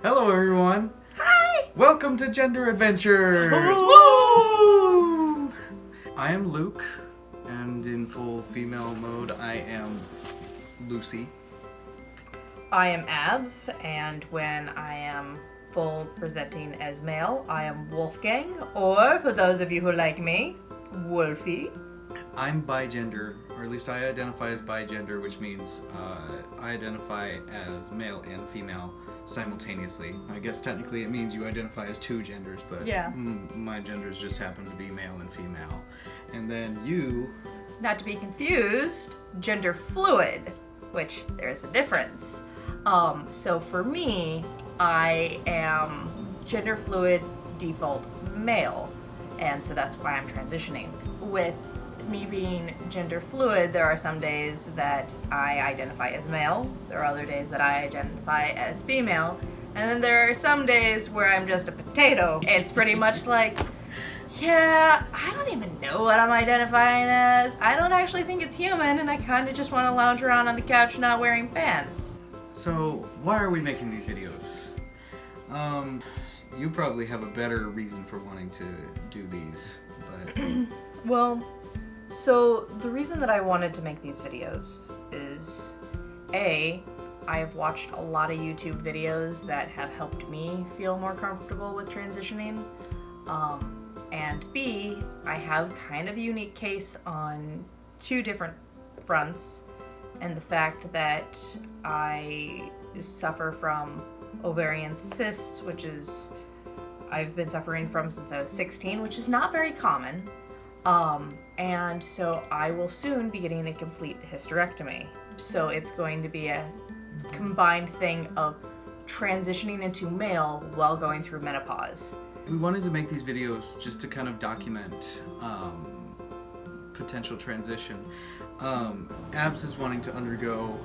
Hello, everyone. Hi! Welcome to Gender Adventures. Woo! I am Luke, and in full female mode, I am Lucy. I am Abs, and when I am full presenting as male, I am Wolfgang, or for those of you who like me, Wolfie. I'm bigender, or at least I identify as bigender, which means I identify as male and female simultaneously. I guess technically it means you identify as two genders, but yeah. My genders just happen to be male and female. And then you... Not to be confused, gender fluid, which there is a difference. So for me, I am gender fluid default male, and so that's why I'm transitioning. With me being gender fluid, there are some days that I identify as male, there are other days that I identify as female, and then there are some days where I'm just a potato. It's pretty much like, yeah, I don't even know what I'm identifying as. I don't actually think it's human, and I kind of just want to lounge around on the couch not wearing pants. So, why are we making these videos? You probably have a better reason for wanting to do these, but... Well, so the reason that I wanted to make these videos is, A, I've watched a lot of YouTube videos that have helped me feel more comfortable with transitioning, and B, I have kind of a unique case on two different fronts, and the fact that I suffer from ovarian cysts, which is I've been suffering from since I was 16, which is not very common. And so I will soon be getting a complete hysterectomy. So it's going to be a combined thing of transitioning into male while going through menopause. We wanted to make these videos just to kind of document potential transition. Abs is wanting to undergo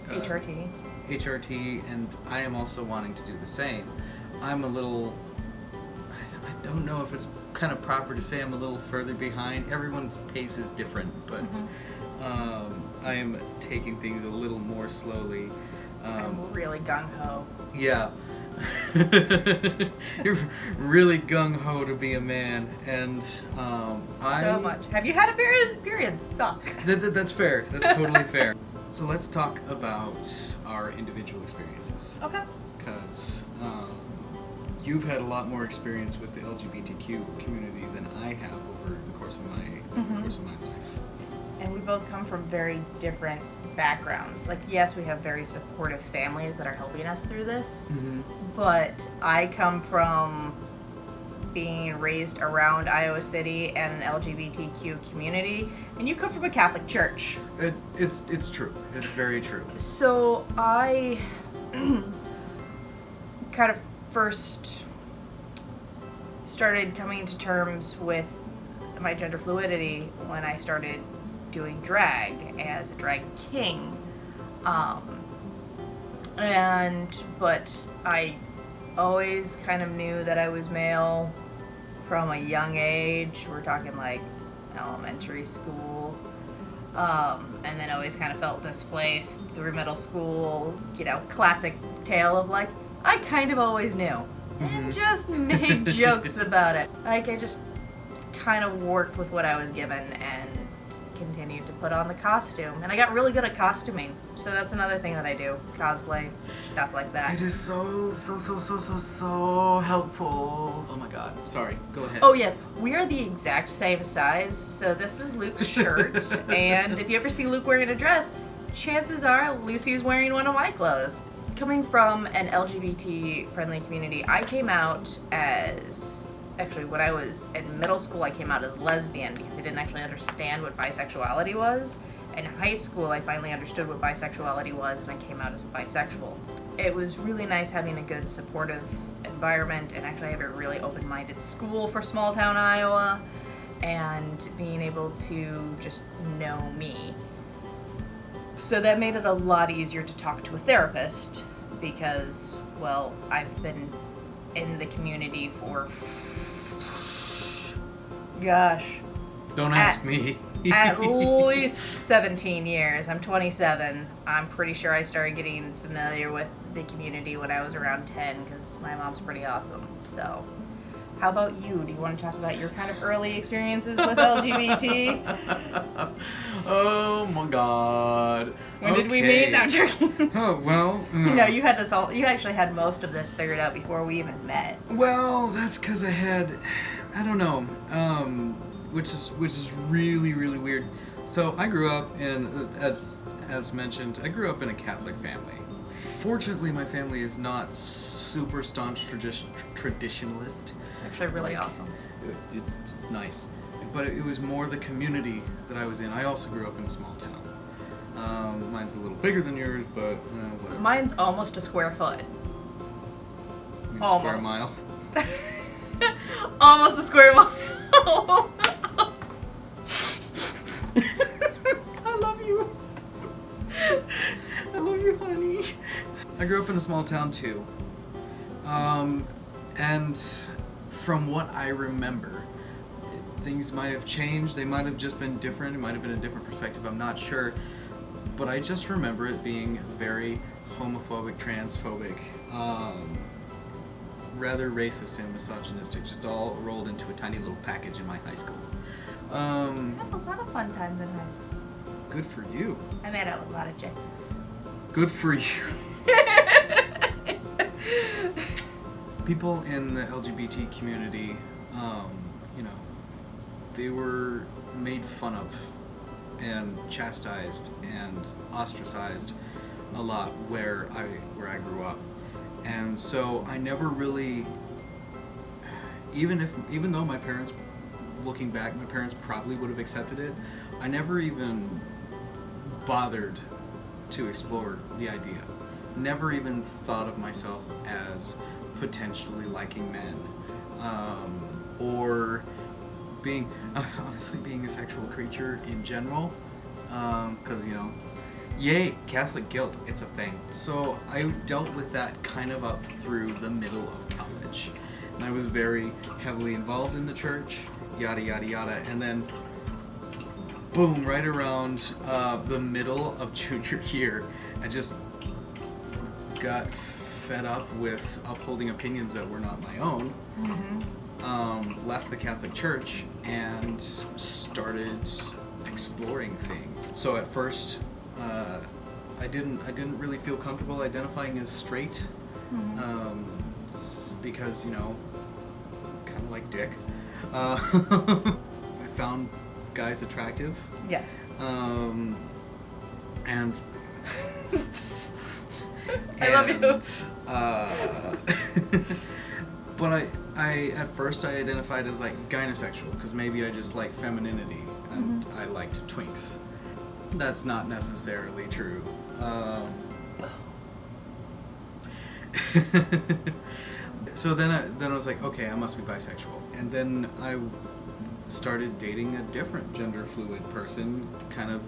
HRT, and I am also wanting to do the same. I'm a little, I don't know if it's kind of proper to say I'm a little further behind. Everyone's pace is different, but I am taking things a little more slowly. I'm really gung-ho. Yeah. You're really gung-ho to be a man, and So much. Have you had a period? Periods suck. That's fair. That's totally fair. So let's talk about our individual experiences. Okay. Because you've had a lot more experience with the LGBTQ community than I have over the course of my life. And we both come from very different backgrounds. Like, yes, we have very supportive families that are helping us through this, but I come from being raised around Iowa City and an LGBTQ community, and you come from a Catholic church. It's true. It's very true. So I kind of first started coming to terms with my gender fluidity when I started doing drag as a drag king. But I always kind of knew that I was male from a young age. We're talking like elementary school. And then always kind of felt displaced through middle school, classic tale of like, I kind of always knew. And just made jokes about it. Like, I just kind of worked with what I was given and continued to put on the costume. And I got really good at costuming. So that's another thing that I do. Cosplay, stuff like that. It is so helpful. Oh my god. Sorry. Go ahead. Oh yes, we are the exact same size. So this is Luke's shirt. And if you ever see Luke wearing a dress, chances are Lucy's wearing one of my clothes. Coming from an LGBT-friendly community, I came out as... Actually, when I was in middle school, I came out as lesbian because I didn't actually understand what bisexuality was. In high school, I finally understood what bisexuality was, and I came out as bisexual. It was really nice having a good, supportive environment, and actually I have a really open-minded school for small-town Iowa, and being able to just know me. So that made it a lot easier to talk to a therapist because, well, I've been in the community for, gosh. Don't ask me. At least 17 years. I'm 27. I'm pretty sure I started getting familiar with the community when I was around 10 because my mom's pretty awesome. So, how about you? Do you want to talk about your kind of early experiences with LGBT? Oh my God. When did we meet? No, I'm joking. Oh, well. No, you had this all. You actually had most of this figured out before we even met. Well, that's because I don't know, which is really, really weird. So I grew up in, as mentioned, I grew up in a Catholic family. Fortunately, my family is not super staunch traditionalist. Actually, really awesome. It's nice, but it was more the community that I was in. I also grew up in a small town. Mine's a little bigger than yours, but whatever. Mine's almost a square foot. I mean, Almost. Square mile. Almost a square mile. I love you. I love you, honey. I grew up in a small town too. And from what I remember, things might have changed. They might have just been different. It might have been a different perspective. I'm not sure. But I just remember it being very homophobic, transphobic, rather racist and misogynistic, just all rolled into a tiny little package in my high school. I had a lot of fun times in high school. Good for you. I made out with a lot of chicks. Good for you. People in the LGBT community, they were made fun of and chastised and ostracized a lot where I grew up. And so I never really, even though my parents, looking back, my parents probably would have accepted it, I never even bothered to explore the idea. Never even thought of myself as potentially liking men, or being, honestly, being a sexual creature in general, because, yay, Catholic guilt, it's a thing. So I dealt with that kind of up through the middle of college. And I was very heavily involved in the church, yada, yada, yada. And then, boom, right around the middle of junior year, I just got fed up with upholding opinions that were not my own. Mm-hmm. Left the Catholic Church and started exploring things. So at first, I didn't really feel comfortable identifying as straight, because kind of like dick. I found guys attractive. Yes. And I love you. But I at first I identified as like gynosexual because maybe I just like femininity and I liked twinks. That's not necessarily true. So then I was like, okay, I must be bisexual. And then I started dating a different gender fluid person kind of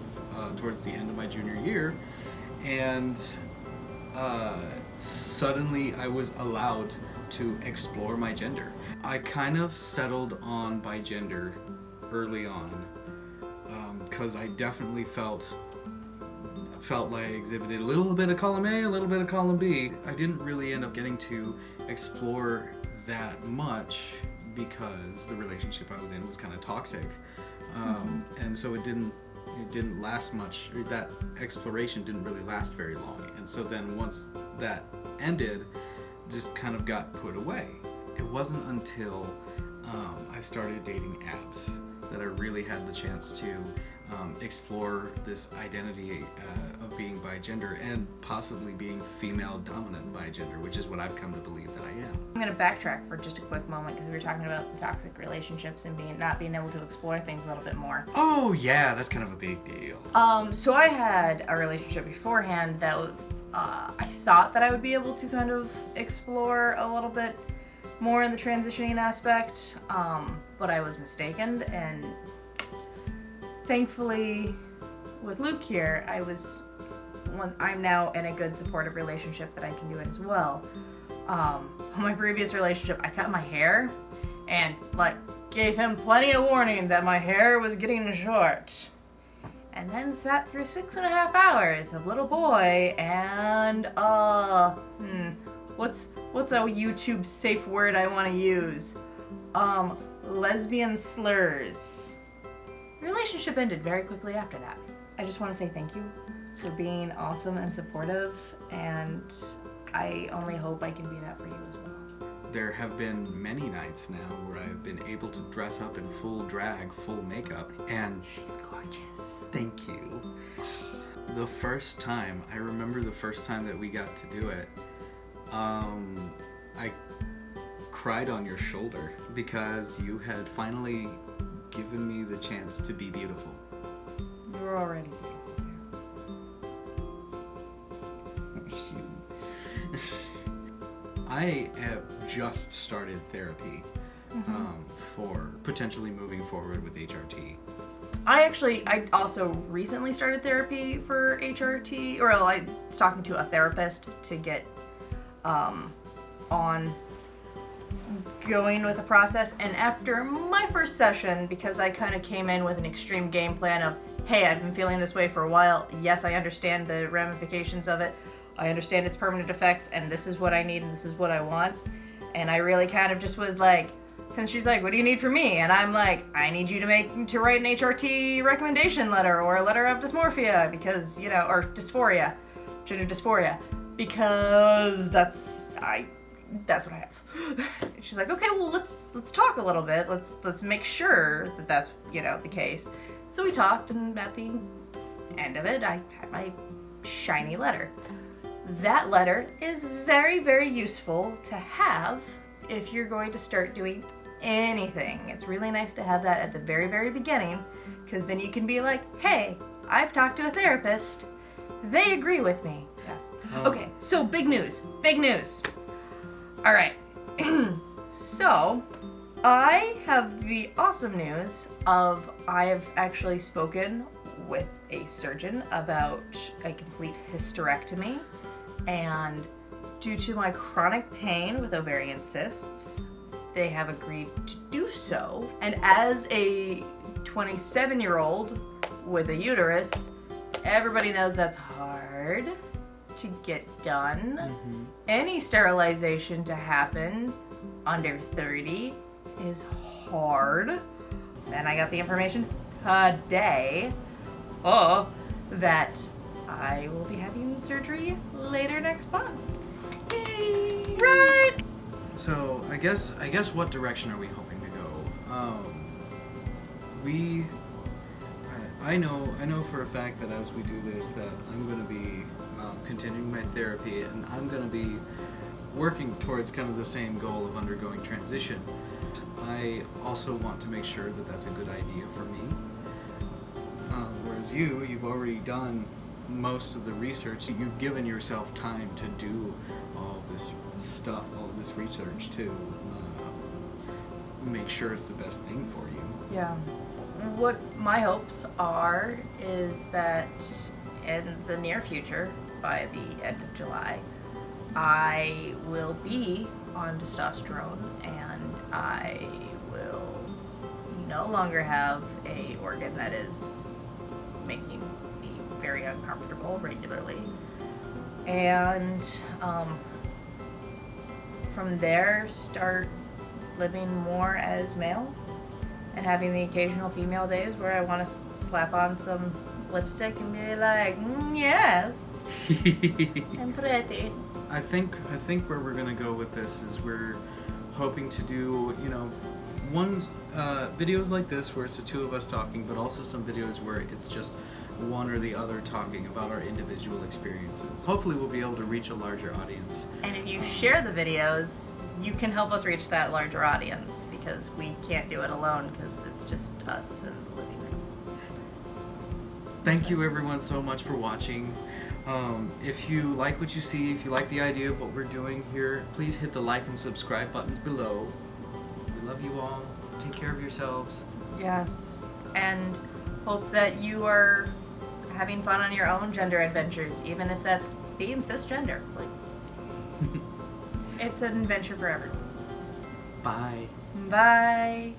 towards the end of my junior year. And suddenly I was allowed to explore my gender. I kind of settled on bigender early on because I definitely felt like I exhibited a little bit of column A, a little bit of column B. I didn't really end up getting to explore that much because the relationship I was in was kind of toxic, and so it didn't last much. That exploration didn't really last very long, and so then once that ended, just kind of got put away. It wasn't until I started dating apps that I really had the chance to explore this identity of being bigender and possibly being female dominant bigender, which is what I've come to believe that I am. I'm going to backtrack for just a quick moment because we were talking about the toxic relationships and not being able to explore things a little bit more. Oh yeah, that's kind of a big deal. So I had a relationship beforehand that I thought that I would be able to kind of explore a little bit more in the transitioning aspect, but I was mistaken, and thankfully with Luke here, I'm now in a good supportive relationship that I can do it as well. My previous relationship, I cut my hair and gave him plenty of warning that my hair was getting short. and then sat through 6.5 hours of little boy and what's a YouTube safe word I want to use? Lesbian slurs. The relationship ended very quickly after that. I just want to say thank you for being awesome and supportive, and I only hope I can be that for you as well. There have been many nights now where I've been able to dress up in full drag, full makeup, and She's gorgeous. thank you. The first time, I remember the first time that we got to do it, I cried on your shoulder because you had finally given me the chance to be beautiful. You were already Shoot. I have just started therapy for potentially moving forward with HRT. I also recently started therapy for HRT, or I was talking to a therapist to get on going with the process. And after my first session, because I kind of came in with an extreme game plan of, hey, I've been feeling this way for a while. Yes, I understand the ramifications of it. I understand its permanent effects, and this is what I need, and this is what I want. And I really kind of just was like, and she's like, what do you need from me? And I'm like, I need you to write an HRT recommendation letter, or a letter of dysmorphia, because, or dysphoria, gender dysphoria, because that's what I have. And she's like, okay, well, let's talk a little bit. Let's make sure that that's, the case. So we talked, and at the end of it, I had my shiny letter. That letter is very, very useful to have if you're going to start doing anything. It's really nice to have that at the very, very beginning, because then you can be like, hey, I've talked to a therapist. They agree with me. Yes. Okay, so big news. All right. So, I have the awesome news of I have actually spoken with a surgeon about a complete hysterectomy. And due to my chronic pain with ovarian cysts, they have agreed to do so. And as a 27-year-old with a uterus, everybody knows that's hard to get done. Mm-hmm. Any sterilization to happen under 30 is hard. And I got the information today that I will be having surgery later next month. Yay! Right! So I guess what direction are we hoping to go? I know for a fact that as we do this that I'm going to be continuing my therapy, and I'm going to be working towards kind of the same goal of undergoing transition. I also want to make sure that that's a good idea for me. Whereas you've already done most of the research. You've given yourself time to do all this stuff, all of this research to make sure it's the best thing for you. Yeah. What my hopes are is that in the near future, by the end of July, I will be on testosterone, and I will no longer have a organ that is making me very uncomfortable regularly. And from there, start living more as male and having the occasional female days where I want to slap on some lipstick and be like, yes, I'm pretty. I think where we're gonna go with this is we're hoping to do, videos like this where it's the two of us talking, but also some videos where it's just one or the other talking about our individual experiences. Hopefully we'll be able to reach a larger audience. And if you share the videos, you can help us reach that larger audience, because we can't do it alone because it's just us in the living room. Thank you everyone so much for watching. If you like what you see, if you like the idea of what we're doing here, please hit the like and subscribe buttons below. We love you all. Take care of yourselves. Yes. And hope that you are having fun on your own gender adventures, even if that's being cisgender. It's an adventure for everyone. Bye. Bye.